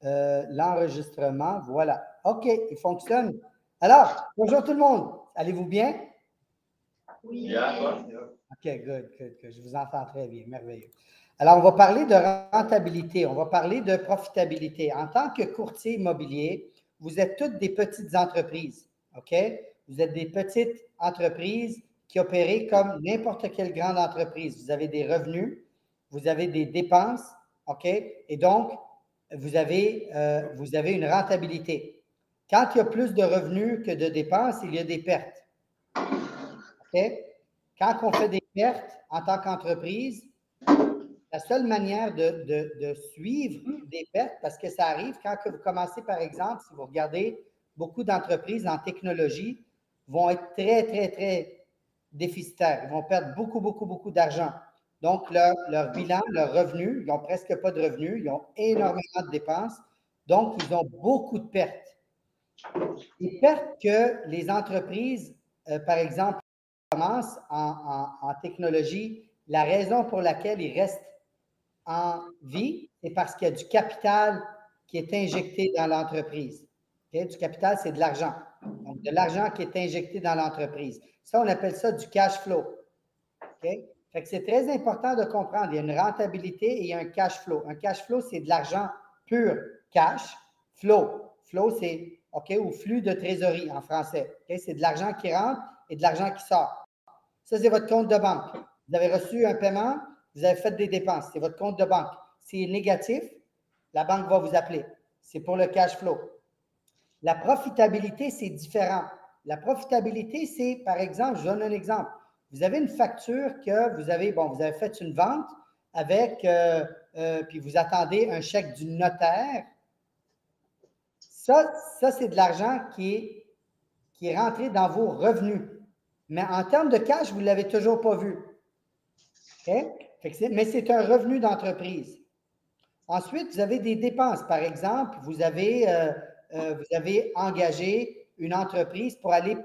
l'enregistrement. Voilà. OK, il fonctionne. Alors, bonjour tout le monde. Allez-vous bien? Oui. Yeah. OK, good. Je vous entends très bien. Merveilleux. Alors, on va parler de rentabilité. On va parler de profitabilité. En tant que courtier immobilier, vous êtes toutes des petites entreprises. OK? Vous êtes des petites entreprises qui opèrent comme n'importe quelle grande entreprise. Vous avez des revenus, vous avez des dépenses, OK? Et donc, vous avez une rentabilité. Quand il y a plus de revenus que de dépenses, il y a des pertes. OK? Quand on fait des pertes en tant qu'entreprise, la seule manière de suivre des pertes, parce que ça arrive quand que vous commencez, par exemple, si vous regardez beaucoup d'entreprises en technologie, vont être très, très, très déficitaires. Ils vont perdre beaucoup d'argent. Donc, leur bilan, leur revenu, ils n'ont presque pas de revenus, ils ont énormément de dépenses. Donc, ils ont beaucoup de pertes. Les pertes que les entreprises, par exemple, commencent en technologie, la raison pour laquelle ils restent en vie, c'est parce qu'il y a du capital qui est injecté dans l'entreprise. Okay? Du capital, c'est de l'argent. Donc, de l'argent qui est injecté dans l'entreprise. Ça, on appelle ça du cash flow. Okay? Fait que c'est très important de comprendre. Il y a une rentabilité et il y a un cash flow. Un cash flow, c'est de l'argent pur, cash. Flow. Flow, c'est ou flux de trésorerie en français. Okay? C'est de l'argent qui rentre et de l'argent qui sort. Ça, c'est votre compte de banque. Vous avez reçu un paiement, vous avez fait des dépenses. C'est votre compte de banque. S'il est négatif, la banque va vous appeler. C'est pour le cash flow. La profitabilité, c'est différent. La profitabilité, c'est, par exemple, je donne un exemple. Vous avez une facture que vous avez fait une vente avec, puis vous attendez un chèque du notaire. Ça c'est de l'argent qui est rentré dans vos revenus. Mais en termes de cash, vous ne l'avez toujours pas vu. Okay? Mais c'est un revenu d'entreprise. Ensuite, vous avez des dépenses. Par exemple, vous avez engagé une entreprise pour aller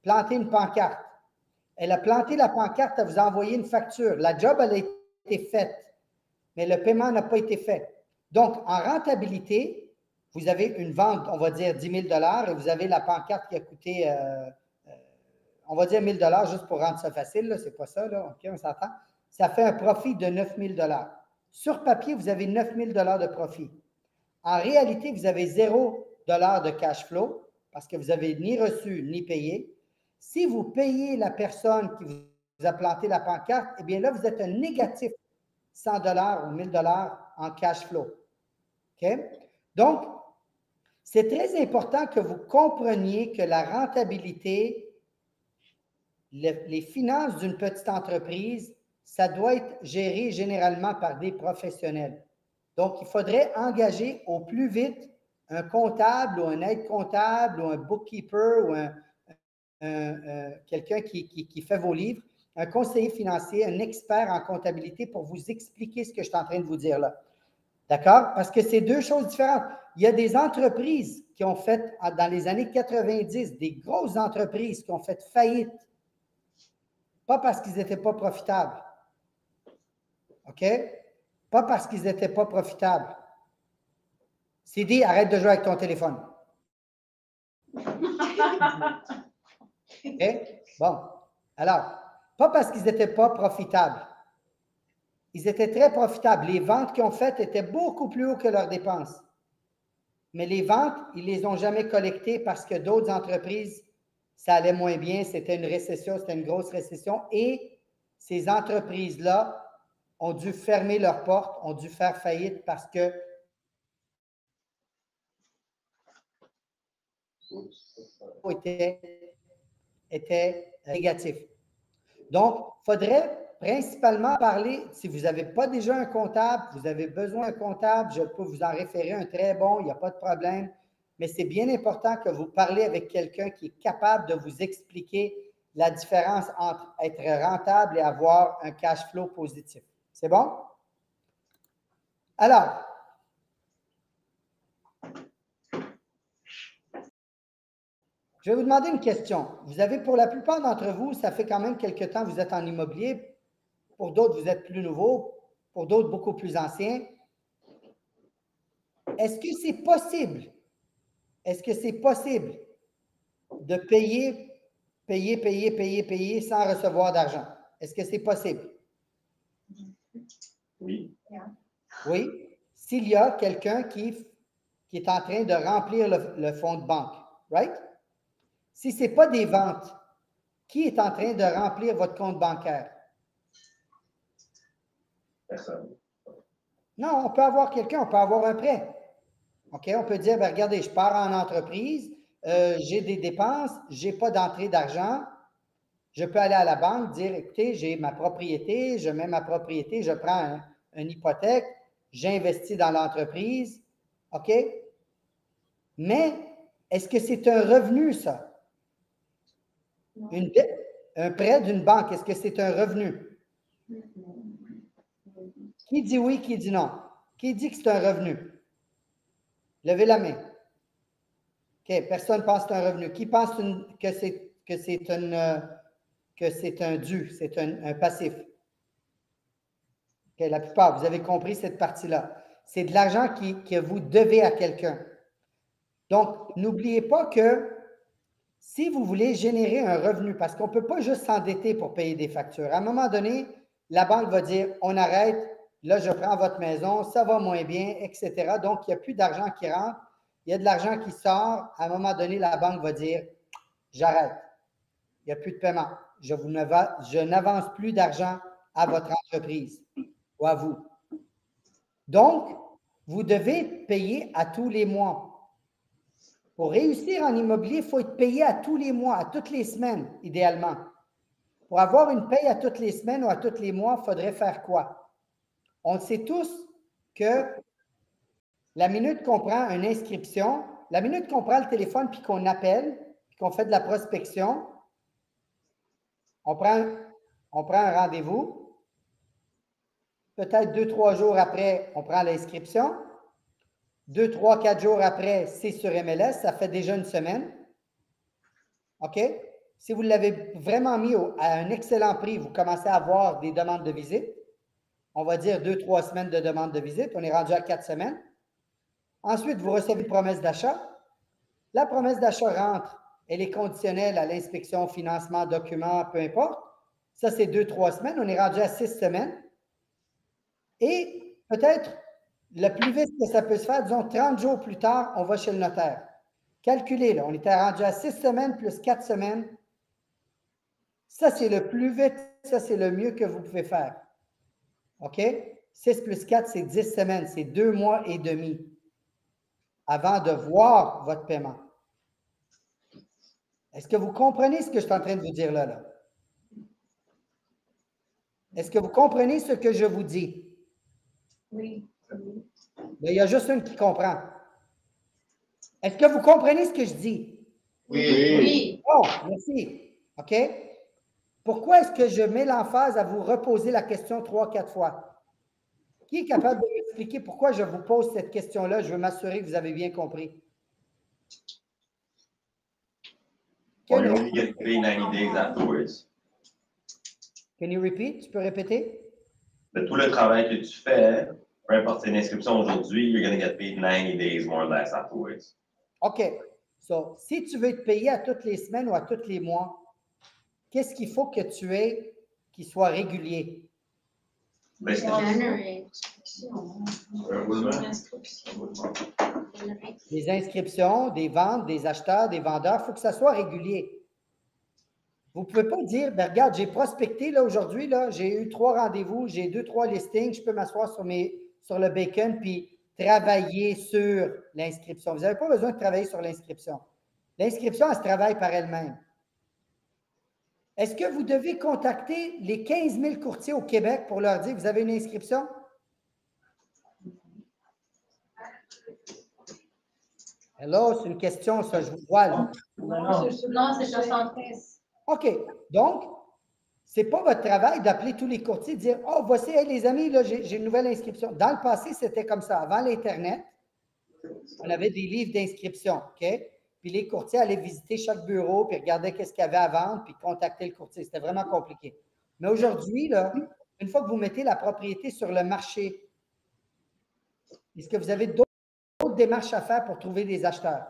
planter une pancarte. Elle a planté la pancarte, elle vous a envoyé une facture. La job, elle a été faite, mais le paiement n'a pas été fait. Donc, en rentabilité, vous avez une vente, on va dire 10 000 et vous avez la pancarte qui a coûté, on va dire 1 000 juste pour rendre ça facile. Ce n'est pas ça, là. OK, on s'entend? Ça fait un profit de 9 000 Sur papier, vous avez 9 000 de profit. En réalité, vous avez 0 de cash flow parce que vous n'avez ni reçu ni payé. Si vous payez la personne qui vous a planté la pancarte, eh bien là, vous êtes un négatif 100 ou 1 000 en cash flow. OK? Donc, c'est très important que vous compreniez que la rentabilité, les finances d'une petite entreprise, ça doit être géré généralement par des professionnels. Donc, il faudrait engager au plus vite un comptable ou un aide-comptable ou un bookkeeper ou quelqu'un qui fait vos livres, un conseiller financier, un expert en comptabilité pour vous expliquer ce que je suis en train de vous dire là. D'accord? Parce que c'est deux choses différentes. Il y a des entreprises qui ont fait, dans les années 90, des grosses entreprises qui ont fait faillite. Pas parce qu'ils n'étaient pas profitables. OK? Pas parce qu'ils n'étaient pas profitables. C'est dit, arrête de jouer avec ton téléphone. OK? Bon. Alors, pas parce qu'ils n'étaient pas profitables. Ils étaient très profitables. Les ventes qu'ils ont faites étaient beaucoup plus haut que leurs dépenses. Mais les ventes, ils ne les ont jamais collectées parce que d'autres entreprises, ça allait moins bien. C'était une récession, c'était une grosse récession. Et ces entreprises-là ont dû fermer leurs portes, ont dû faire faillite parce que était négatif. Donc, il faudrait principalement parler, si vous n'avez pas déjà un comptable, vous avez besoin d'un comptable, je peux vous en référer un très bon, il n'y a pas de problème, mais c'est bien important que vous parlez avec quelqu'un qui est capable de vous expliquer la différence entre être rentable et avoir un cash flow positif. C'est bon? Alors, je vais vous demander une question. Vous avez, pour la plupart d'entre vous, ça fait quand même quelque temps que vous êtes en immobilier. Pour d'autres, vous êtes plus nouveaux. Pour d'autres, beaucoup plus anciens. est-ce que c'est possible? Est-ce que c'est possible de payer sans recevoir d'argent? Est-ce que c'est possible? Oui. Oui. S'il y a quelqu'un qui est en train de remplir le fonds de banque, right? Si ce n'est pas des ventes, qui est en train de remplir votre compte bancaire? Personne. Non, on peut avoir quelqu'un, on peut avoir un prêt. OK? On peut dire, ben, regardez, je pars en entreprise, j'ai des dépenses, je n'ai pas d'entrée d'argent. Je peux aller à la banque, dire, écoutez, j'ai ma propriété, je mets ma propriété, je prends une hypothèque, j'investis dans l'entreprise. OK? Mais est-ce que c'est un revenu, ça? Un prêt d'une banque, est-ce que c'est un revenu? Qui dit oui, qui dit non? Qui dit que c'est un revenu? Levez la main. OK, personne pense que c'est un revenu. Qui pense que c'est un dû, c'est un passif? OK, la plupart, vous avez compris cette partie-là. C'est de l'argent que vous devez à quelqu'un. Donc, n'oubliez pas que si vous voulez générer un revenu, parce qu'on ne peut pas juste s'endetter pour payer des factures. À un moment donné, la banque va dire, on arrête, là, je prends votre maison, ça va moins bien, etc. Donc, il n'y a plus d'argent qui rentre, il y a de l'argent qui sort. À un moment donné, la banque va dire, j'arrête, il n'y a plus de paiement. Je n'avance plus d'argent à votre entreprise ou à vous. Donc, vous devez payer à tous les mois. Pour réussir en immobilier, il faut être payé à tous les mois, à toutes les semaines, idéalement. Pour avoir une paye à toutes les semaines ou à tous les mois, il faudrait faire quoi? On le sait tous que la minute qu'on prend une inscription, la minute qu'on prend le téléphone puis qu'on appelle, puis qu'on fait de la prospection, on prend un rendez-vous. Peut-être 2-3 jours après, on prend l'inscription. 2, 3, 4 jours après, c'est sur MLS, ça fait déjà une semaine. OK? Si vous l'avez vraiment mis à un excellent prix, vous commencez à avoir des demandes de visite. On va dire 2-3 semaines de demande de visite. On est rendu à 4 semaines. Ensuite, vous recevez une promesse d'achat. La promesse d'achat rentre. Elle est conditionnelle à l'inspection, financement, document, peu importe. Ça, c'est 2-3 semaines. On est rendu à 6 semaines. Et peut-être le plus vite que ça peut se faire, disons 30 jours plus tard, on va chez le notaire. Calculez, là, on était rendu à 6 semaines plus 4 semaines. Ça, c'est le plus vite, ça, c'est le mieux que vous pouvez faire. OK? 6 plus 4, c'est 10 semaines, c'est 2 mois et demi avant de voir votre paiement. Est-ce que vous comprenez ce que je suis en train de vous dire là? Est-ce que vous comprenez ce que je vous dis? Oui. Mais il y a juste une qui comprend. Est-ce que vous comprenez ce que je dis? Oui. Oh, merci. OK? Pourquoi est-ce que je mets l'emphase à vous reposer la question 3-4 fois? Qui est capable de m'expliquer pourquoi je vous pose cette question-là? Je veux m'assurer que vous avez bien compris. Or you only get paid 90 days afterwards. Can you repeat? Tu peux répéter? De tout le travail que tu fais, peu importe c'est une inscription aujourd'hui, you're going to get paid 90 days more or less afterwards. OK. So, si tu veux être payé à toutes les semaines ou à tous les mois, qu'est-ce qu'il faut que tu aies qui soit régulier? Des inscriptions, des ventes, des acheteurs, des vendeurs, il faut que ça soit régulier. Vous ne pouvez pas dire, ben regarde, j'ai prospecté là aujourd'hui, là, j'ai eu 3 rendez-vous, j'ai 2-3 listings, je peux m'asseoir sur le bacon puis travailler sur l'inscription. Vous n'avez pas besoin de travailler sur l'inscription. L'inscription, elle se travaille par elle-même. Est-ce que vous devez contacter les 15 000 courtiers au Québec pour leur dire que vous avez une inscription? Hello, c'est une question, ça, je vous vois là. Non, c'est 73. OK. Donc, ce n'est pas votre travail d'appeler tous les courtiers et de dire, oh, voici, hey, les amis, là, j'ai une nouvelle inscription. Dans le passé, c'était comme ça. Avant l'Internet, on avait des livres d'inscription, OK? Puis les courtiers allaient visiter chaque bureau, puis regardaient qu'est-ce qu'il y avait à vendre, puis contacter le courtier. C'était vraiment compliqué. Mais aujourd'hui, là, une fois que vous mettez la propriété sur le marché, est-ce que vous avez d'autres démarche à faire pour trouver des acheteurs?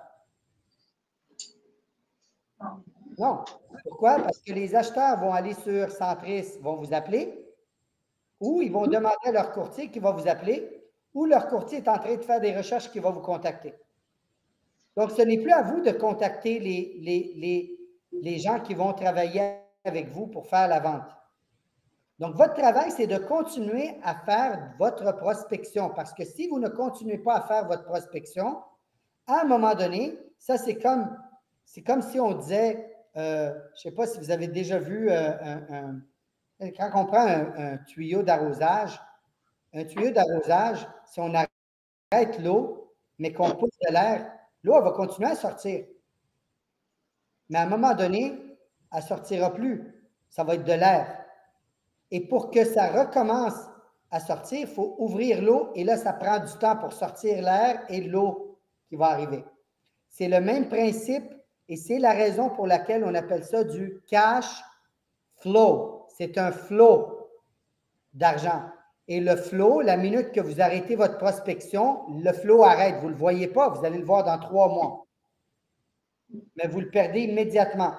Non. Non. Pourquoi? Parce que les acheteurs vont aller sur Centris, vont vous appeler, ou ils vont demander à leur courtier qui va vous appeler, ou leur courtier est en train de faire des recherches qui va vous contacter. Donc, ce n'est plus à vous de contacter les gens qui vont travailler avec vous pour faire la vente. Donc, votre travail, c'est de continuer à faire votre prospection parce que si vous ne continuez pas à faire votre prospection, à un moment donné, ça, c'est comme si on disait, je ne sais pas si vous avez déjà vu, quand on prend un tuyau d'arrosage, si on arrête l'eau, mais qu'on pousse de l'air, l'eau, elle va continuer à sortir. Mais à un moment donné, elle ne sortira plus. Ça va être de l'air. Et pour que ça recommence à sortir, il faut ouvrir l'eau et là, ça prend du temps pour sortir l'air et l'eau qui va arriver. C'est le même principe et c'est la raison pour laquelle on appelle ça du cash flow. C'est un flow d'argent. Et le flow, la minute que vous arrêtez votre prospection, le flow arrête. Vous ne le voyez pas, vous allez le voir dans 3 mois. Mais vous le perdez immédiatement.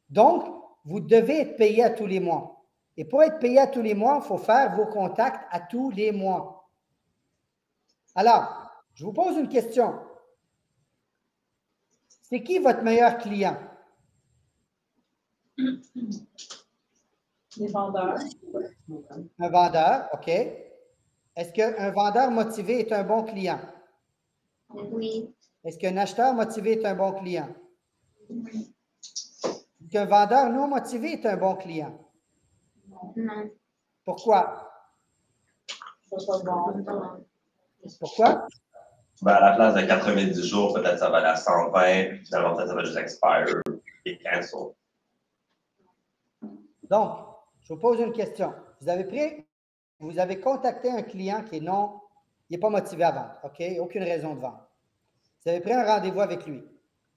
Donc, vous devez être payé à tous les mois. Et pour être payé à tous les mois, il faut faire vos contacts à tous les mois. Alors, je vous pose une question. C'est qui votre meilleur client? Les vendeurs. Un vendeur, OK. Est-ce qu'un vendeur motivé est un bon client? Oui. Est-ce qu'un acheteur motivé est un bon client? Oui. Est-ce qu'un vendeur non motivé est un bon client? Non. Pourquoi? C'est pas bon. Pourquoi? Ben, à la place de 90 jours, peut-être ça va aller à 120, puis finalement, peut-être ça va juste expire et cancel. Donc, je vous pose une question. Vous avez contacté un client qui est il n'est pas motivé à vendre, OK? Aucune raison de vendre. Vous avez pris un rendez-vous avec lui.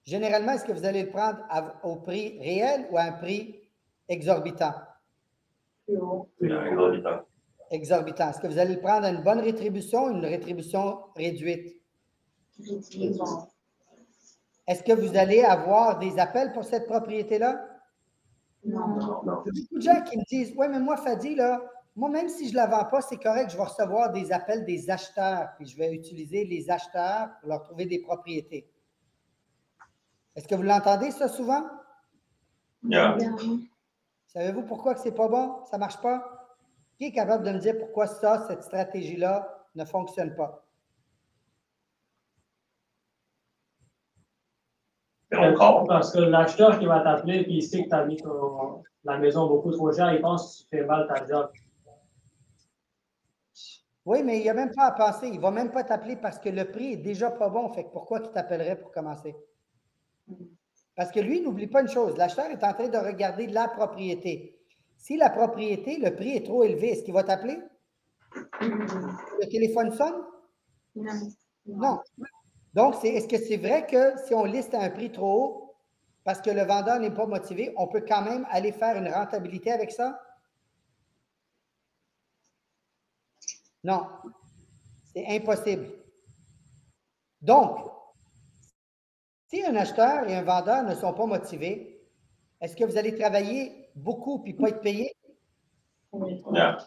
Généralement, est-ce que vous allez le prendre au prix réel ou à un prix exorbitant? Exorbitant. Exorbitant. Est-ce que vous allez le prendre à une bonne rétribution ou une rétribution réduite? Est-ce que vous allez avoir des appels pour cette propriété-là? Non. Il y a beaucoup de gens qui me disent, oui, mais moi, Fadi, là, moi, même si je ne la vends pas, c'est correct, je vais recevoir des appels des acheteurs, puis je vais utiliser les acheteurs pour leur trouver des propriétés. Est-ce que vous l'entendez, ça, souvent? Yeah. Savez-vous pourquoi ce n'est pas bon? Ça ne marche pas? Qui est capable de me dire pourquoi cette stratégie-là ne fonctionne pas? Parce que l'acheteur qui va t'appeler et il sait que tu as mis la maison beaucoup trop cher, il pense que tu fais mal ta job. Oui, mais il n'y a même pas à penser. Il ne va même pas t'appeler parce que le prix est déjà pas bon. Fait que pourquoi il t'appellerait pour commencer? Parce que lui, n'oublie pas une chose. L'acheteur est en train de regarder la propriété. Si la propriété, le prix est trop élevé, est-ce qu'il va t'appeler? Le téléphone sonne? Non. Donc, est-ce que c'est vrai que si on liste à un prix trop haut, parce que le vendeur n'est pas motivé, on peut quand même aller faire une rentabilité avec ça? Non. C'est impossible. Donc, si un acheteur et un vendeur ne sont pas motivés, est-ce que vous allez travailler beaucoup puis pas être payé? Yeah.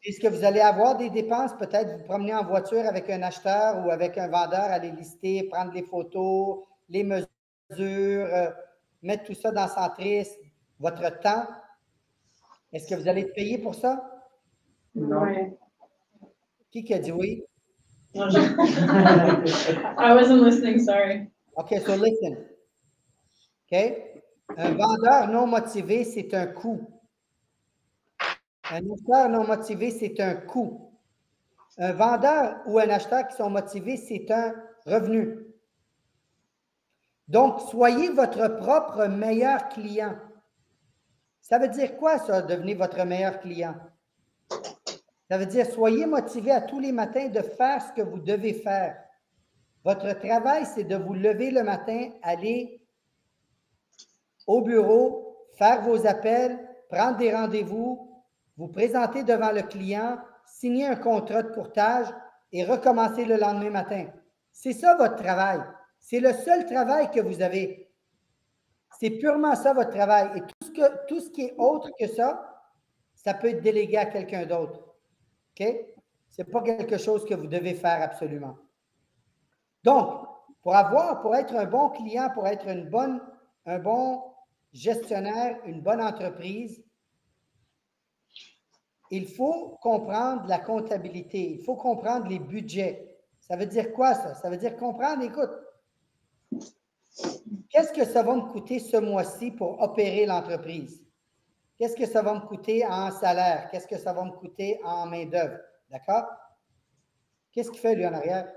Est-ce que vous allez avoir des dépenses, peut-être vous promener en voiture avec un acheteur ou avec un vendeur, aller lister, prendre les photos, les mesures, mettre tout ça dans Centris, votre temps? Est-ce que vous allez être payé pour ça? Non. Qui a dit oui? I wasn't listening, sorry. OK, so listen. OK? Un vendeur non motivé, c'est un coût. Un acheteur non motivé, c'est un coût. Un vendeur ou un acheteur qui sont motivés, c'est un revenu. Donc, soyez votre propre meilleur client. Ça veut dire quoi, ça, devenir votre meilleur client? Ça veut dire, soyez motivé à tous les matins de faire ce que vous devez faire. Votre travail, c'est de vous lever le matin, aller au bureau, faire vos appels, prendre des rendez-vous, vous présenter devant le client, signer un contrat de courtage et recommencer le lendemain matin. C'est ça votre travail. C'est le seul travail que vous avez. C'est purement ça votre travail. Et tout ce qui est autre que ça peut être délégué à quelqu'un d'autre. OK? Ce n'est pas quelque chose que vous devez faire absolument. Donc, pour être un bon client, pour être un bon gestionnaire, une bonne entreprise, il faut comprendre la comptabilité, il faut comprendre les budgets. Ça veut dire quoi, ça? Ça veut dire comprendre, écoute, qu'est-ce que ça va me coûter ce mois-ci pour opérer l'entreprise? Qu'est-ce que ça va me coûter en salaire? Qu'est-ce que ça va me coûter en main-d'œuvre? D'accord? Qu'est-ce qu'il fait, lui, en arrière?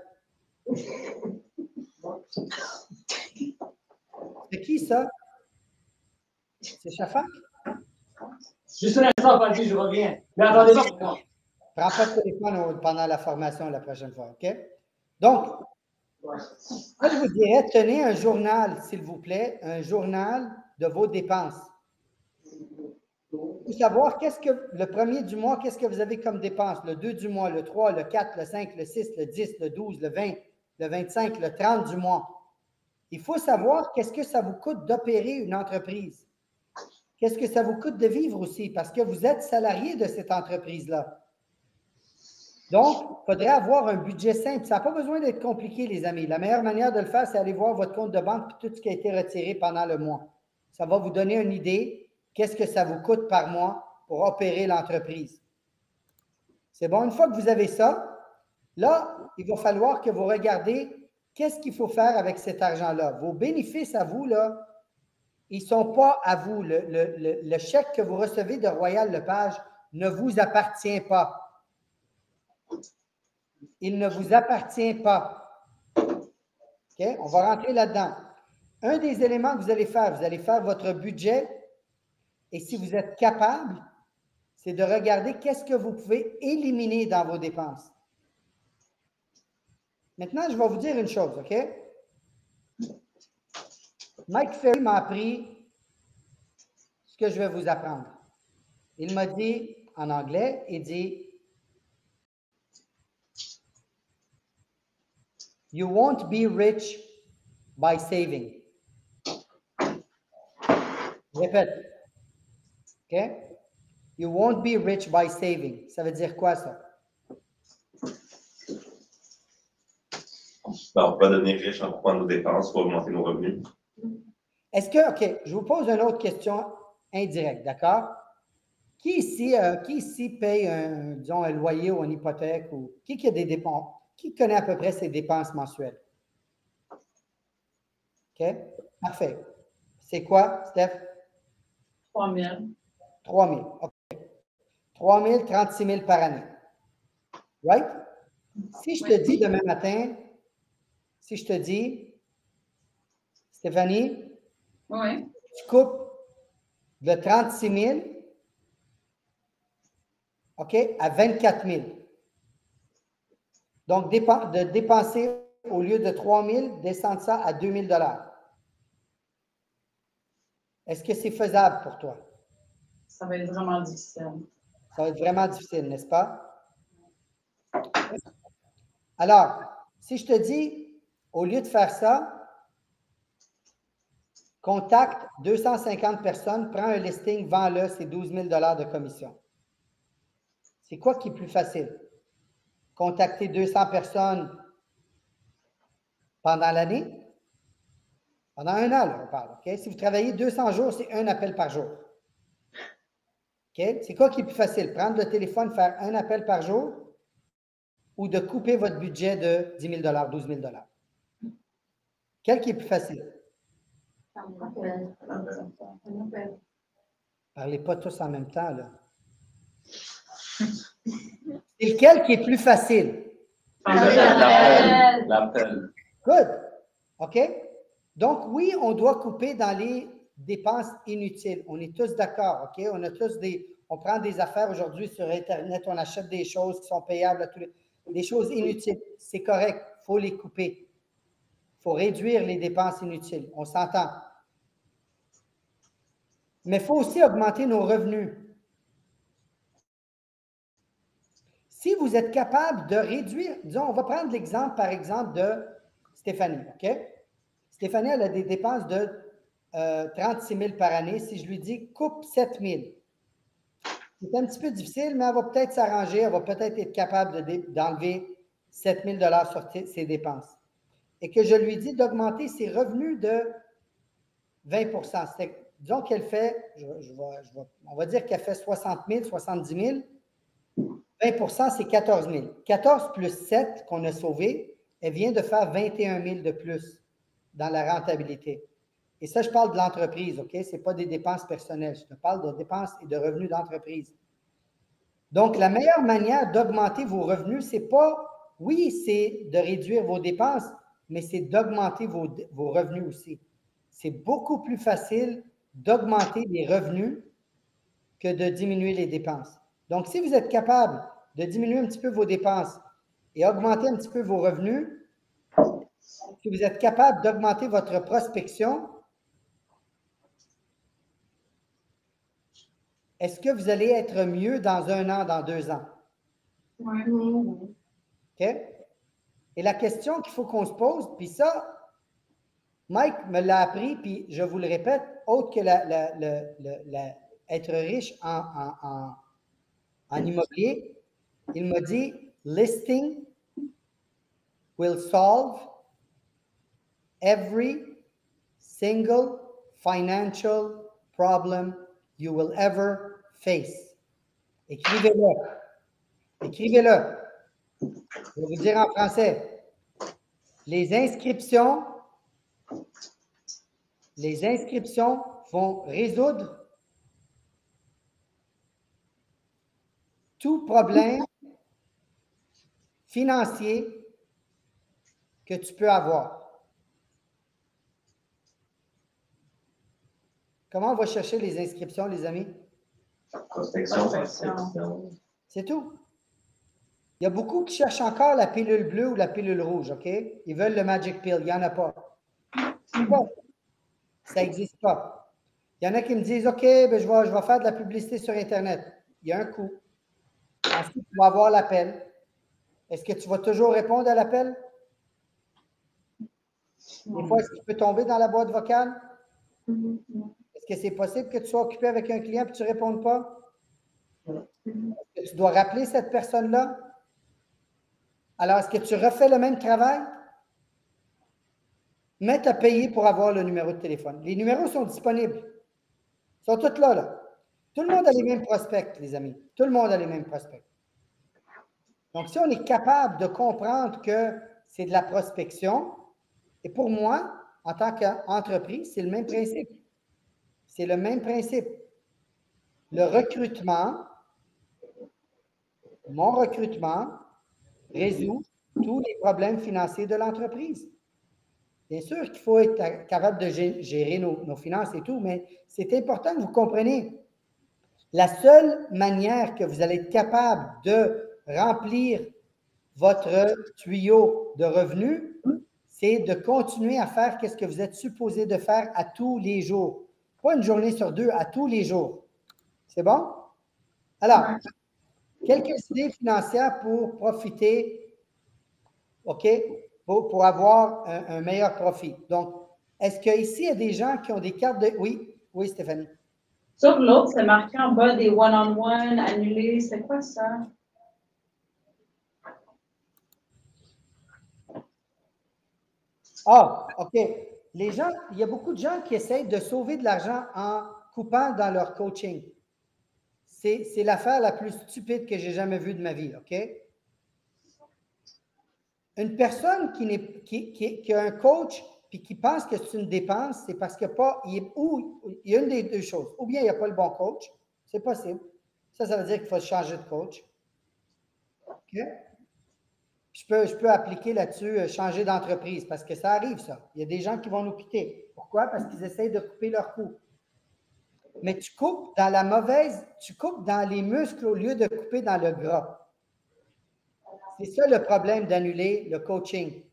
C'est qui, ça? C'est Shafak? Juste un instant, Patrick, je reviens. Mais attendez pas. Prends pas de téléphone pendant la formation la prochaine fois, OK? Donc, moi, je vous dirais, tenez un journal, s'il vous plaît, un journal de vos dépenses. Pour savoir le premier du mois, qu'est-ce que vous avez comme dépenses, le 2 du mois, le 3, le 4, le 5, le 6, le 10, le 12, le 20, le 25, le 30 du mois. Il faut savoir qu'est-ce que ça vous coûte d'opérer une entreprise. Qu'est-ce que ça vous coûte de vivre aussi, parce que vous êtes salarié de cette entreprise-là. Donc, il faudrait avoir un budget simple. Ça n'a pas besoin d'être compliqué, les amis. La meilleure manière de le faire, c'est aller voir votre compte de banque et tout ce qui a été retiré pendant le mois. Ça va vous donner une idée, qu'est-ce que ça vous coûte par mois pour opérer l'entreprise. C'est bon, une fois que vous avez ça, là, il va falloir que vous regardez qu'est-ce qu'il faut faire avec cet argent-là. Vos bénéfices à vous, là, ils ne sont pas à vous. Le chèque que vous recevez de Royal Lepage ne vous appartient pas. Il ne vous appartient pas. OK? On va rentrer là-dedans. Un des éléments que vous allez faire votre budget et si vous êtes capable, c'est de regarder qu'est-ce que vous pouvez éliminer dans vos dépenses. Maintenant, je vais vous dire une chose, OK? Mike Ferry m'a appris ce que je vais vous apprendre. Il m'a dit en anglais, il dit « You won't be rich by saving ». Je répète. OK? « You won't be rich by saving ». Ça veut dire quoi, ça? Ben, on ne peut pas devenir riche en coupant nos dépenses pour augmenter nos revenus. Est-ce que, OK, je vous pose une autre question indirecte, d'accord? Qui ici paye disons, un loyer ou une hypothèque ou qui a des dépenses? Qui connaît à peu près ses dépenses mensuelles? OK? Parfait. C'est quoi, Steph? 3 000. 3 000. OK. 3 000, 36 000 par année. Right? Si je te dis demain matin, si je te dis, Stéphanie, Oui. tu coupes de 36 000, OK, à 24 000. Donc, de dépenser au lieu de 3 000, descendre ça à 2 000 $. Est-ce que c'est faisable pour toi? Ça va être vraiment difficile. Ça va être vraiment difficile, n'est-ce pas? Alors, si je te dis, au lieu de faire ça, contacte 250 personnes, prends un listing, vends-le, c'est 12 000 $ de commission. C'est quoi qui est plus facile? Contacter 200 personnes pendant l'année? Pendant un an, là, on parle. Okay? Si vous travaillez 200 jours, c'est un appel par jour. Okay? C'est quoi qui est plus facile? Prendre le téléphone, faire un appel par jour ou de couper votre budget de 10 000 $, 12 000 $? Quel qui est plus facile? Parlez pas tous en même temps, là. C'est lequel qui est plus facile? L'appel. Good. OK? Donc, oui, on doit couper dans les dépenses inutiles. On est tous d'accord, OK? On prend des affaires aujourd'hui sur Internet, on achète des choses qui sont payables à tous des choses inutiles. C'est correct, il faut les couper. Il faut réduire les dépenses inutiles. On s'entend. Mais il faut aussi augmenter nos revenus. Si vous êtes capable de réduire, disons, on va prendre l'exemple, par exemple, de Stéphanie, OK? Stéphanie, elle a des dépenses de 36 000 par année. Si je lui dis coupe 7 000, c'est un petit peu difficile, mais elle va peut-être s'arranger, elle va peut-être être capable d'enlever 7 000 sur ses dépenses. Et que je lui dis d'augmenter ses revenus de 20 disons qu'elle fait, on va dire qu'elle fait 60 000, 70 000. 20 c'est 14 000. 14 plus 7 qu'on a sauvé, elle vient de faire 21 000 de plus dans la rentabilité. Et ça, je parle de l'entreprise, OK? Ce n'est pas des dépenses personnelles. Je te parle de dépenses et de revenus d'entreprise. Donc, la meilleure manière d'augmenter vos revenus, c'est pas, oui, c'est de réduire vos dépenses, mais c'est d'augmenter vos revenus aussi. C'est beaucoup plus facile d'augmenter les revenus que de diminuer les dépenses. Donc, si vous êtes capable de diminuer un petit peu vos dépenses et augmenter un petit peu vos revenus, si vous êtes capable d'augmenter votre prospection, est-ce que vous allez être mieux dans 1 an, dans 2 ans? Oui. OK? Et la question qu'il faut qu'on se pose, puis ça, Mike me l'a appris, puis je vous le répète, autre que être riche en immobilier, il m'a dit, listing will solve every single financial problem you will ever face. Écrivez-le. Écrivez-le. Je vais vous dire en français. Les inscriptions vont résoudre tout problème financier que tu peux avoir. Comment on va chercher les inscriptions, les amis? Prospection. C'est tout. Il y a beaucoup qui cherchent encore la pilule bleue ou la pilule rouge, OK? Ils veulent le Magic Pill. Il n'y en a pas. Bon, ça n'existe pas. Il y en a qui me disent, OK, ben je vais faire de la publicité sur Internet. Il y a un coût. Ensuite, tu vas avoir l'appel. Est-ce que tu vas toujours répondre à l'appel? Des fois, est-ce que tu peux tomber dans la boîte vocale? Est-ce que c'est possible que tu sois occupé avec un client et que tu ne répondes pas? Est-ce que tu dois rappeler cette personne-là? Alors, est-ce que tu refais le même travail? Mais tu as payé pour avoir le numéro de téléphone. Les numéros sont disponibles. Ils sont tous là, là. Tout le monde a les mêmes prospects, les amis. Tout le monde a les mêmes prospects. Donc, si on est capable de comprendre que c'est de la prospection, et pour moi, en tant qu'entreprise, c'est le même principe. C'est le même principe. Le recrutement, mon recrutement, résout tous les problèmes financiers de l'entreprise. Bien sûr qu'il faut être capable de gérer nos finances et tout, mais c'est important que vous compreniez. La seule manière que vous allez être capable de remplir votre tuyau de revenus, c'est de continuer à faire ce que vous êtes supposé de faire à tous les jours. Pas une journée sur 2, à tous les jours. C'est bon? Alors, quelques idées financières pour profiter, OK, pour avoir un meilleur profit. Donc, est-ce qu'ici, il y a des gens qui ont des cartes de... Oui, oui, Stéphanie. Sur l'autre, c'est marqué en bas des one-on-one, annulés. C'est quoi ça? Ah, OK. Les gens, il y a beaucoup de gens qui essayent de sauver de l'argent en coupant dans leur coaching. C'est l'affaire la plus stupide que j'ai jamais vue de ma vie, OK? Une personne qui a un coach puis qui pense que c'est une dépense, c'est parce qu'il y a une des deux choses. Ou bien il n'y a pas le bon coach, c'est possible. Ça veut dire qu'il faut changer de coach. OK? Je peux appliquer là-dessus, changer d'entreprise, parce que ça arrive, ça. Il y a des gens qui vont nous quitter. Pourquoi? Parce qu'ils essayent de couper leur coût. Mais tu coupes tu coupes dans les muscles au lieu de couper dans le gras. C'est ça le problème d'annuler le coaching.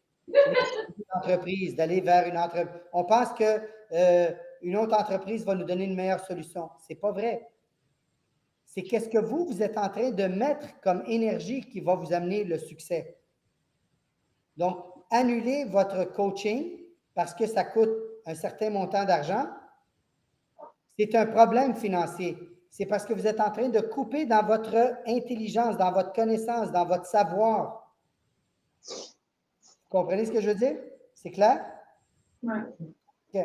Entreprise, d'aller vers une entreprise. On pense qu'une autre entreprise va nous donner une meilleure solution. Ce n'est pas vrai. C'est qu'est-ce que vous êtes en train de mettre comme énergie qui va vous amener le succès. Donc, annuler votre coaching parce que ça coûte un certain montant d'argent, c'est un problème financier. C'est parce que vous êtes en train de couper dans votre intelligence, dans votre connaissance, dans votre savoir. Vous comprenez ce que je veux dire? C'est clair? Oui. OK.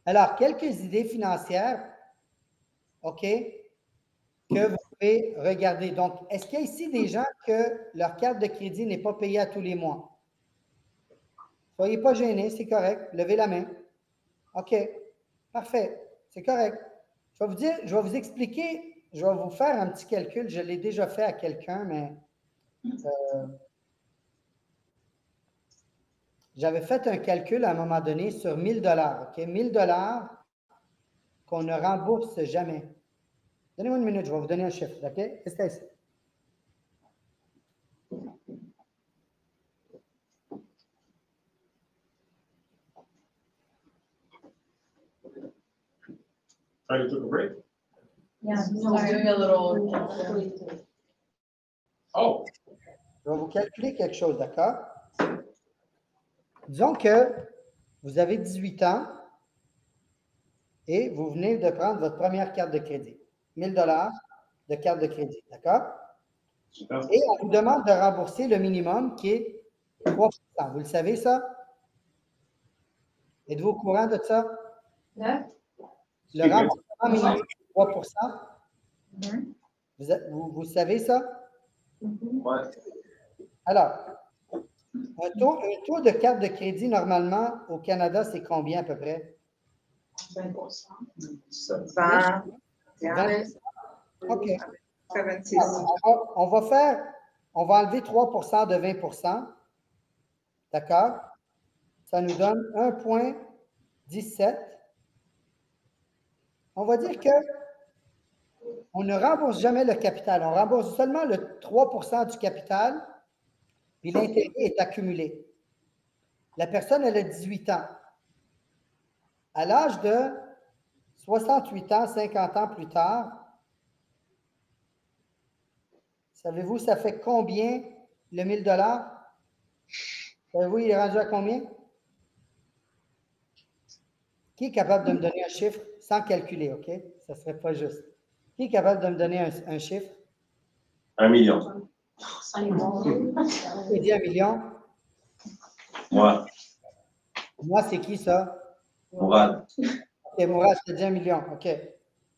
Alors, quelques idées financières, OK, que vous pouvez regarder. Donc, est-ce qu'il y a ici des gens que leur carte de crédit n'est pas payée à tous les mois? Soyez pas gênés, c'est correct. Levez la main. OK, parfait, c'est correct. Je vais vous dire, je vais vous expliquer, je vais vous faire un petit calcul. Je l'ai déjà fait à quelqu'un, mais j'avais fait un calcul à un moment donné sur 1 000 $, OK? 1 000 $ qu'on ne rembourse jamais. Donnez-moi une minute, je vais vous donner un chiffre, OK? Restez ici. Trying to take a break? Yeah, no, we're doing a little. Oh, Je vais vous calculer quelque chose, d'accord? Disons que vous avez 18 ans et vous venez de prendre votre première carte de crédit. 1 000 $ de carte de crédit, d'accord? super. Et on vous demande de rembourser le minimum qui est 3 %. Vous le savez, ça? Êtes-vous au courant de ça? Yeah. Le remboursement minimum est 3 Mhm. Vous savez ça? Ouais. Alors, un taux de carte de crédit, normalement, au Canada, c'est combien à peu près? 20%. 20, 20 OK. 76. On va enlever 3 de 20 d'accord? Ça nous donne 1,17. On va dire que on ne rembourse jamais le capital. On rembourse seulement le 3 du capital, puis l'intérêt est accumulé. La personne, elle a 18 ans. À l'âge de 68 ans, 50 ans plus tard, savez-vous, ça fait combien le 1 000 $? Savez-vous, il est rendu à combien? Qui est capable de me donner un chiffre sans calculer, OK? Ça ne serait pas juste. Qui est capable de me donner un chiffre? 1 million. Qui dit 1 million? Moi, Moi, c'est qui ça? Mourad. OK, Mourad, je te dis 1 million. OK.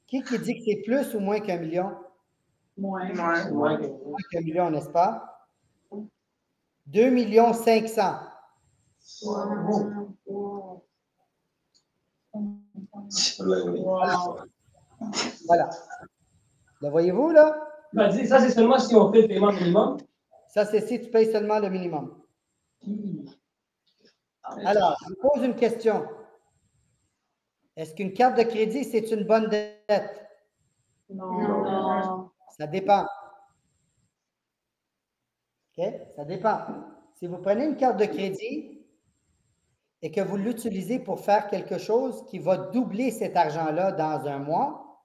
Qui dit que c'est plus ou moins qu'1 million? Moins. Moins. Moins qu'1 million, n'est-ce pas? 2 500 000. Wow. Voilà. Le voyez-vous, là? bah, dis, ça, c'est seulement si on fait le paiement minimum. Ça, c'est si tu payes seulement le minimum. Alors, je vous pose une question. Est-ce qu'une carte de crédit, c'est une bonne dette? Non. Ça dépend. OK? Ça dépend. Si vous prenez une carte de crédit et que vous l'utilisez pour faire quelque chose qui va doubler cet argent-là dans un mois,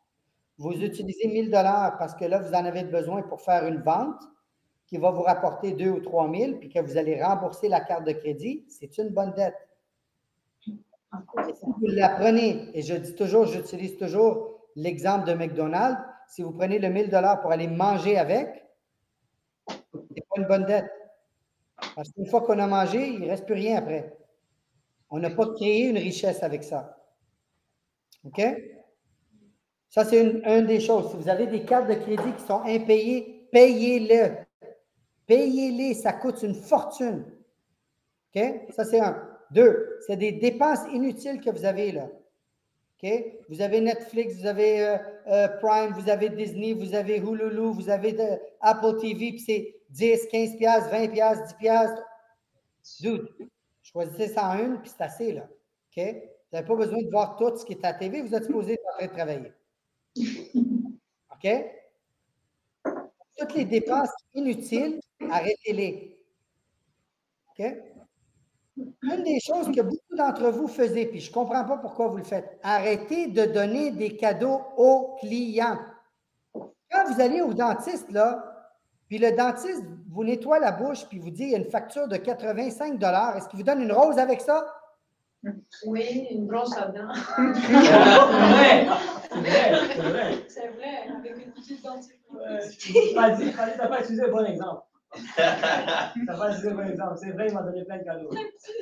vous utilisez 1 000 $ parce que là, vous en avez besoin pour faire une vente qui va vous rapporter 2 ou 3 000 puis que vous allez rembourser la carte de crédit, c'est une bonne dette. Et si vous la prenez, et je dis toujours, j'utilise toujours l'exemple de McDonald's, si vous prenez le 1 000 $ pour aller manger avec, ce n'est pas une bonne dette. Parce qu'une fois qu'on a mangé, il ne reste plus rien après. On n'a pas créé une richesse avec ça. OK? Ça, c'est une des choses. Si vous avez des cartes de crédit qui sont impayées, payez-les. Payez-les, ça coûte une fortune. OK? Ça, c'est un. 2, c'est des dépenses inutiles que vous avez là. OK? Vous avez Netflix, vous avez Prime, vous avez Disney, vous avez Hulu, vous avez Apple TV, puis c'est 10, 15 piastres, 20 piastres, 10 piastres. Dude, choisissez 101, puis c'est assez, là. OK? Vous n'avez pas besoin de voir tout ce qui est à la TV, vous êtes supposé être en train de travailler. OK? Toutes les dépenses inutiles, arrêtez-les. OK? Une des choses que beaucoup d'entre vous faisaient, puis je ne comprends pas pourquoi vous le faites, arrêtez de donner des cadeaux aux clients. Quand vous allez au dentiste, là, puis le dentiste vous nettoie la bouche, puis vous dit il y a une facture de 85 $, est-ce qu'il vous donne une rose avec ça? Oui, une brosse à dents. C'est vrai, c'est vrai, c'est vrai. C'est vrai, avec une petite dentifrice. T'as pas utilisé le bon exemple. T'as pas utilisé le bon exemple. C'est vrai, il m'a donné plein de cadeaux.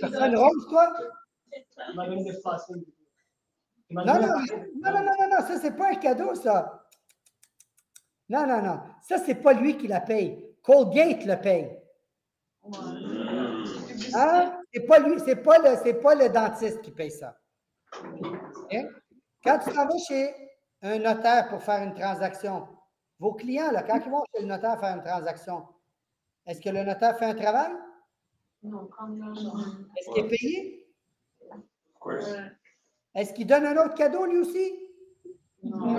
Ça fait une rose, toi? Il m'a donné des fast-food. Non, ça, c'est pas un cadeau, ça. Non. Ça, c'est pas lui qui la paye. Colgate le paye. Hein? C'est pas lui, c'est pas le dentiste qui paye ça. Okay? Quand tu t'en vas chez un notaire pour faire une transaction, vos clients, là, quand ils vont chez le notaire faire une transaction, est-ce que le notaire fait un travail? Non, comme l'argent. Est-ce qu'il est payé? Of course. Est-ce qu'il donne un autre cadeau, lui aussi? Non.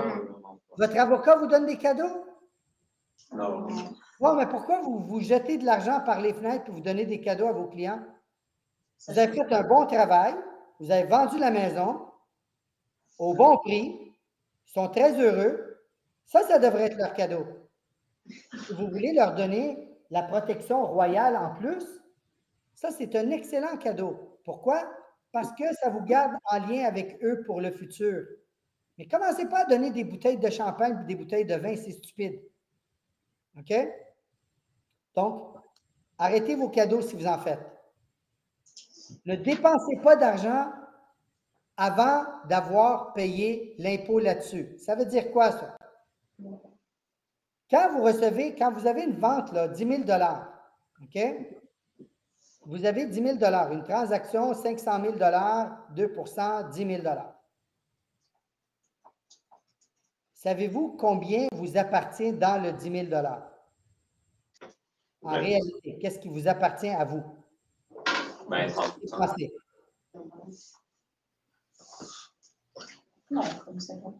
Votre avocat vous donne des cadeaux? Non. Bon, mais pourquoi vous jetez de l'argent par les fenêtres et vous donnez des cadeaux à vos clients? Vous avez fait un bon travail, vous avez vendu la maison au bon prix, ils sont très heureux. Ça devrait être leur cadeau. Si vous voulez leur donner la protection royale en plus, ça, c'est un excellent cadeau. Pourquoi? Parce que ça vous garde en lien avec eux pour le futur. Mais commencez pas à donner des bouteilles de champagne et des bouteilles de vin, c'est stupide. OK? Donc, arrêtez vos cadeaux si vous en faites. Ne dépensez pas d'argent avant d'avoir payé l'impôt là-dessus. Ça veut dire quoi, ça? Quand vous avez une vente, là, 10 000 $, OK? Vous avez 10 000 $, une transaction, 500 000 $, 2 10 000 $. Savez-vous combien vous appartient dans le 10 000 $? En réalité, qu'est-ce qui vous appartient à vous? Ben, 30%. Non, comme 50%.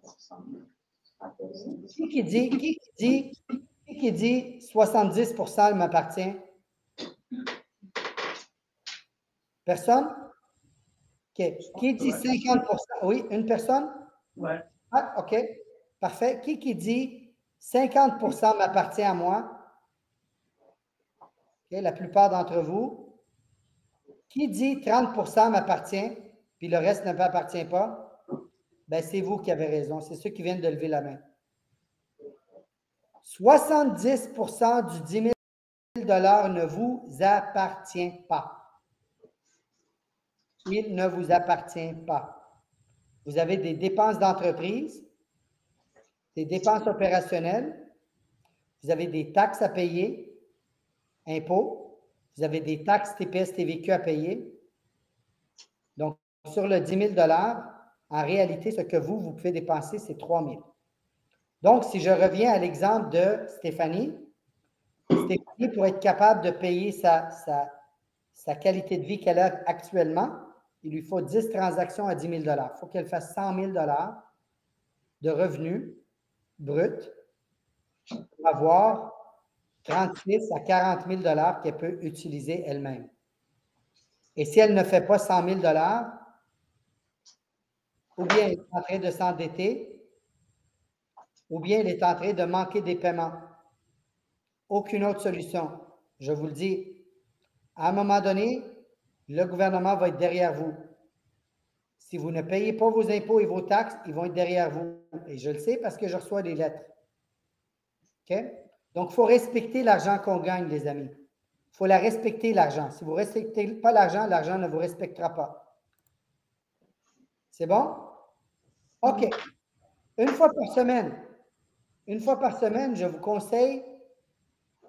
Qui dit 70 % m'appartient? Personne? OK. Qui dit 50 %? Oui, une personne? Ouais. Ah, OK. Parfait. Qui dit 50 % m'appartient à moi? OK, la plupart d'entre vous. Qui dit 30 % m'appartient, puis le reste ne m'appartient pas? Ben, c'est vous qui avez raison. C'est ceux qui viennent de lever la main. 70 % du 10 000 $ ne vous appartient pas. Il ne vous appartient pas. Vous avez des dépenses d'entreprise, des dépenses opérationnelles, vous avez des taxes à payer, impôts, vous avez des taxes TPS, TVQ à payer. Donc, sur le 10 000 $, en réalité, ce que vous pouvez dépenser, c'est 3 000 $. Donc, si je reviens à l'exemple de Stéphanie, pour être capable de payer sa qualité de vie qu'elle a actuellement, il lui faut 10 transactions à 10 000 $. Il faut qu'elle fasse 100 000 $ de revenus bruts pour avoir 36 à 40 000 $ qu'elle peut utiliser elle-même. Et si elle ne fait pas 100 000 $, ou bien elle est en train de s'endetter, ou bien elle est en train de manquer des paiements. Aucune autre solution. Je vous le dis, à un moment donné, le gouvernement va être derrière vous. Si vous ne payez pas vos impôts et vos taxes, ils vont être derrière vous. Et je le sais parce que je reçois des lettres. OK? Donc, il faut respecter l'argent qu'on gagne, les amis. Il faut la respecter, l'argent. Si vous ne respectez pas l'argent, l'argent ne vous respectera pas. C'est bon? OK. Une fois par semaine, je vous conseille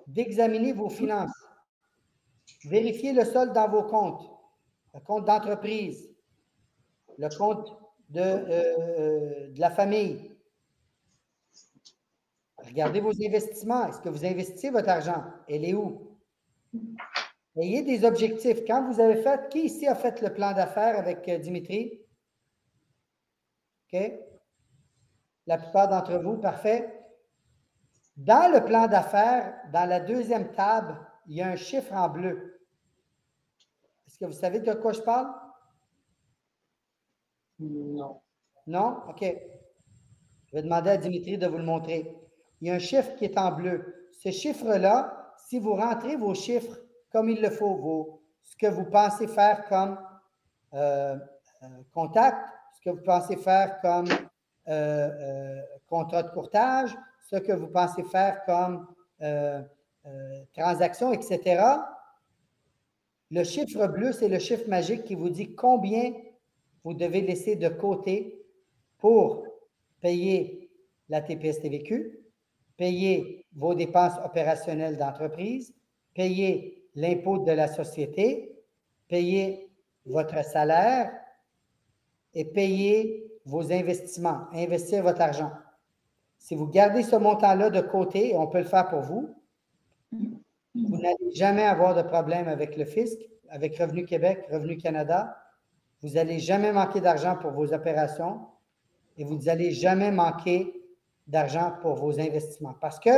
d'examiner vos finances. Vérifiez le solde dans vos comptes, le compte d'entreprise, le compte de la famille. Regardez vos investissements. Est-ce que vous investissez votre argent? Elle est où? Ayez des objectifs. Quand vous avez fait, qui ici a fait le plan d'affaires avec Dimitri? OK? La plupart d'entre vous, parfait. Dans le plan d'affaires, dans la deuxième table, il y a un chiffre en bleu. Est-ce que vous savez de quoi je parle? Non. Non? OK. Je vais demander à Dimitri de vous le montrer. Il y a un chiffre qui est en bleu. ce chiffre-là, si vous rentrez vos chiffres comme il le faut, ce que vous pensez faire comme contact, ce que vous pensez faire comme contrat de courtage, ce que vous pensez faire comme transaction, etc. Le chiffre bleu, c'est le chiffre magique qui vous dit combien vous devez laisser de côté pour payer la TPS-TVQ, payer vos dépenses opérationnelles d'entreprise, payer l'impôt de la société, payer votre salaire et payer vos investissements, investir votre argent. Si vous gardez ce montant-là de côté, et on peut le faire pour vous, vous n'allez jamais avoir de problème avec le fisc, avec Revenu Québec, Revenu Canada. Vous n'allez jamais manquer d'argent pour vos opérations et vous n'allez jamais manquer d'argent pour vos investissements. Parce que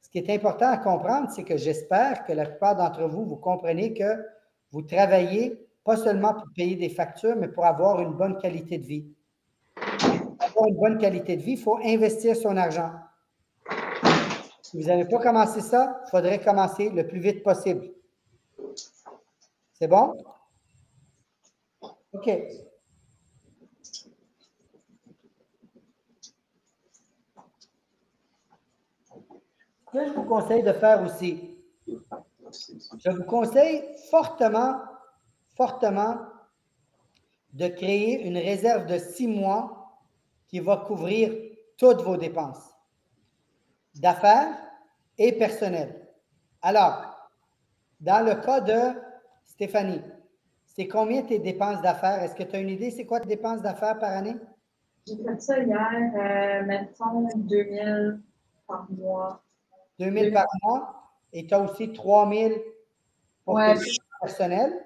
ce qui est important à comprendre, c'est que j'espère que la plupart d'entre vous, vous comprenez que vous travaillez pas seulement pour payer des factures, mais pour avoir une bonne qualité de vie. Pour avoir une bonne qualité de vie, il faut investir son argent. Si vous n'avez pas commencé ça, il faudrait commencer le plus vite possible. C'est bon? OK. Ce que je vous conseille de faire aussi, je vous conseille fortement, fortement de créer une réserve de 6 mois qui va couvrir toutes vos dépenses d'affaires et personnelles. Alors, dans le cas de Stéphanie, c'est combien tes dépenses d'affaires? Est-ce que tu as une idée, c'est quoi tes dépenses d'affaires par année? J'ai fait ça hier, mettons 2000 par mois. 2000 par mois et tu as aussi 3000 pour tes dépenses personnelles.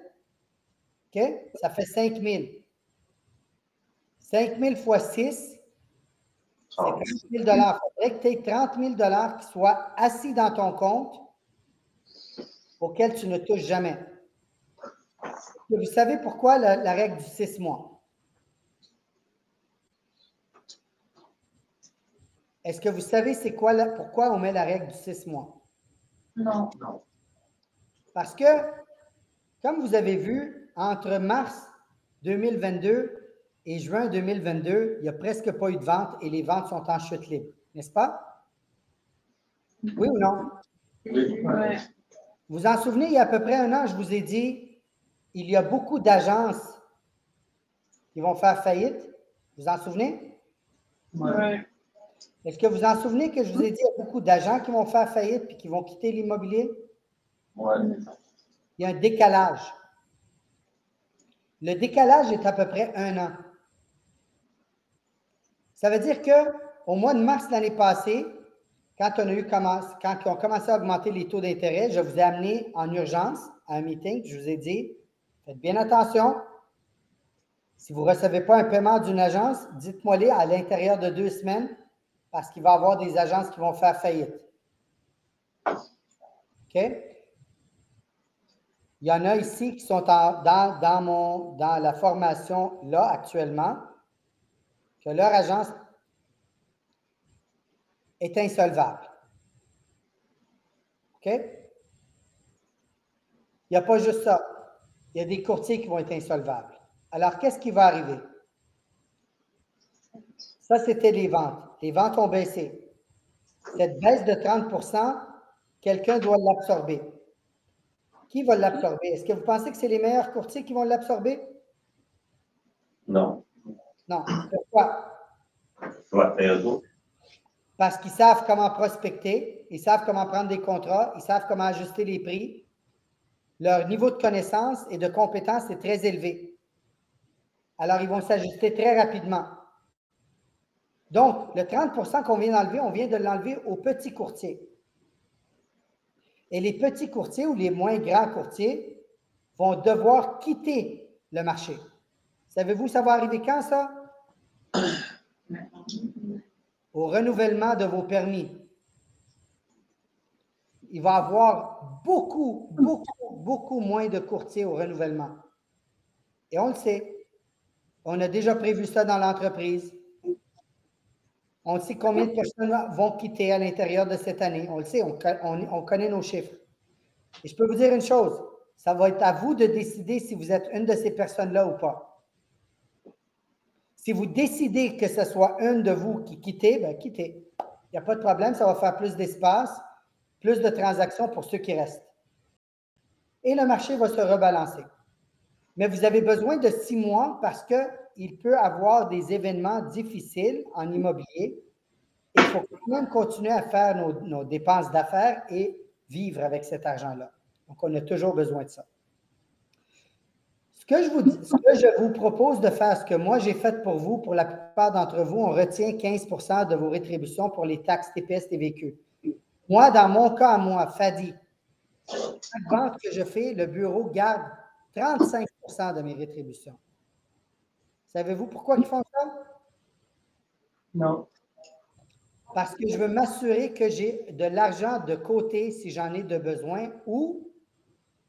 OK? Ça fait 5000. 5000 fois 6, c'est 30 000 $. Il faudrait que tu aies 30 000 $ qui soient assis dans ton compte auquel tu ne touches jamais. Vous savez pourquoi la règle du 6 mois? Est-ce que vous savez c'est quoi pourquoi on met la règle du 6 mois? Non. Parce que, comme vous avez vu, entre mars 2022 et juin 2022, il n'y a presque pas eu de vente et les ventes sont en chute libre, n'est-ce pas? Oui ou non? Oui. Ouais. Vous vous en souvenez, il y a à peu près un an, je vous ai dit, il y a beaucoup d'agences qui vont faire faillite. Vous vous en souvenez? Ouais. Est-ce que vous vous en souvenez que je vous ai dit, il y a beaucoup d'agents qui vont faire faillite et qui vont quitter l'immobilier? Ouais. Il y a un décalage. Le décalage est à peu près un an. Ça veut dire qu'au mois de mars l'année passée, quand on a commencé à augmenter les taux d'intérêt, je vous ai amené en urgence à un meeting. Je vous ai dit, faites bien attention. Si vous ne recevez pas un paiement d'une agence, dites-moi-les à l'intérieur de 2 semaines parce qu'il va y avoir des agences qui vont faire faillite. OK? Il y en a ici qui sont dans la formation là actuellement, que leur agence est insolvable. OK? Il n'y a pas juste ça. Il y a des courtiers qui vont être insolvables. Alors, qu'est-ce qui va arriver? Ça, c'était les ventes. Les ventes ont baissé. Cette baisse de 30 %, quelqu'un doit l'absorber. Qui va l'absorber? Est-ce que vous pensez que c'est les meilleurs courtiers qui vont l'absorber? Non. Non. Pourquoi? Ouais, Parce qu'ils savent comment prospecter, ils savent comment prendre des contrats, ils savent comment ajuster les prix. Leur niveau de connaissance et de compétence est très élevé. Alors, ils vont s'ajuster très rapidement. Donc, le 30 % qu'on vient d'enlever, on vient de l'enlever aux petits courtiers. Et les petits courtiers ou les moins grands courtiers vont devoir quitter le marché. Savez-vous, ça va arriver quand, ça? Au renouvellement de vos permis. Il va y avoir beaucoup, beaucoup, beaucoup moins de courtiers au renouvellement. Et on le sait. On a déjà prévu ça dans l'entreprise. On sait combien de personnes vont quitter à l'intérieur de cette année. On le sait, on connaît nos chiffres. Et je peux vous dire une chose, ça va être à vous de décider si vous êtes une de ces personnes-là ou pas. Si vous décidez que ce soit une de vous qui quittez, bien quittez. Il n'y a pas de problème, ça va faire plus d'espace, plus de transactions pour ceux qui restent. Et le marché va se rebalancer. Mais vous avez besoin de 6 mois parce qu'il peut y avoir des événements difficiles en immobilier. Il faut quand même continuer à faire nos dépenses d'affaires et vivre avec cet argent-là. Donc, on a toujours besoin de ça. Ce que je vous propose de faire, ce que moi j'ai fait pour vous, pour la plupart d'entre vous, on retient 15% de vos rétributions pour les taxes TPS TVQ. Moi, dans mon cas à moi, Fadi, chaque vente que je fais, le bureau garde 35% de mes rétributions. Savez-vous pourquoi ils font ça? Non. Parce que je veux m'assurer que j'ai de l'argent de côté si j'en ai de besoin ou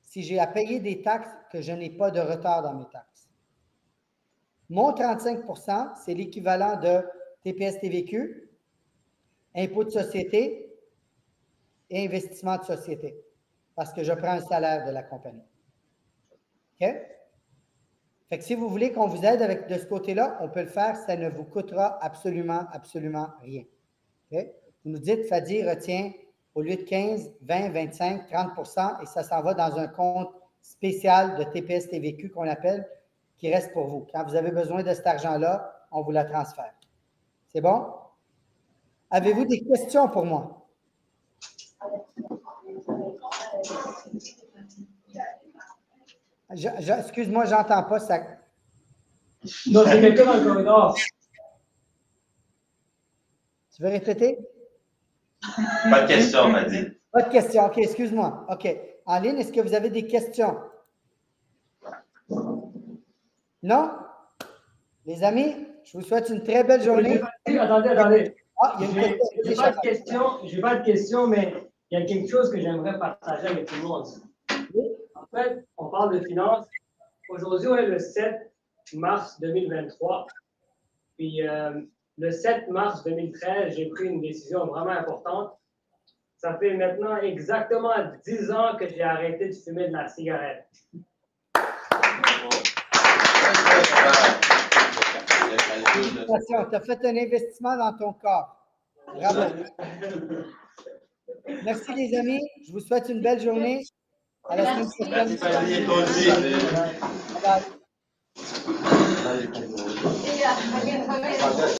si j'ai à payer des taxes, que je n'ai pas de retard dans mes taxes. Mon 35%, c'est l'équivalent de TPS TVQ, impôt de société et investissement de société, parce que je prends un salaire de la compagnie. OK? Fait que si vous voulez qu'on vous aide de ce côté-là, on peut le faire, ça ne vous coûtera absolument, absolument rien. Okay? Vous nous dites, Fadi retient au lieu de 15, 20, 25, 30 et ça s'en va dans un compte spécial de TPS TVQ qu'on appelle, qui reste pour vous. Quand vous avez besoin de cet argent-là, on vous la transfère. C'est bon? Avez-vous des questions pour moi? Excuse-moi, j'entends pas ça. Non, c'est quelqu'un dans le corridor. Tu veux répéter? Pas de question, on m'a dit. Pas de question. OK, excuse-moi. OK. En ligne, est-ce que vous avez des questions? Non? Les amis, je vous souhaite une très belle journée. Attendez. Ah, il y a une question. J'ai pas de question, mais il y a quelque chose que j'aimerais partager avec tout le monde. Oui. En fait, on parle de finances. Aujourd'hui, on est le 7 mars 2023. Puis, le 7 mars 2013, j'ai pris une décision vraiment importante. Ça fait maintenant exactement 10 ans que j'ai arrêté de fumer de la cigarette. Félicitations, tu as fait un investissement dans ton corps. Bravo. Merci les amis. Je vous souhaite une belle journée. À la semaine prochaine. Bye bye.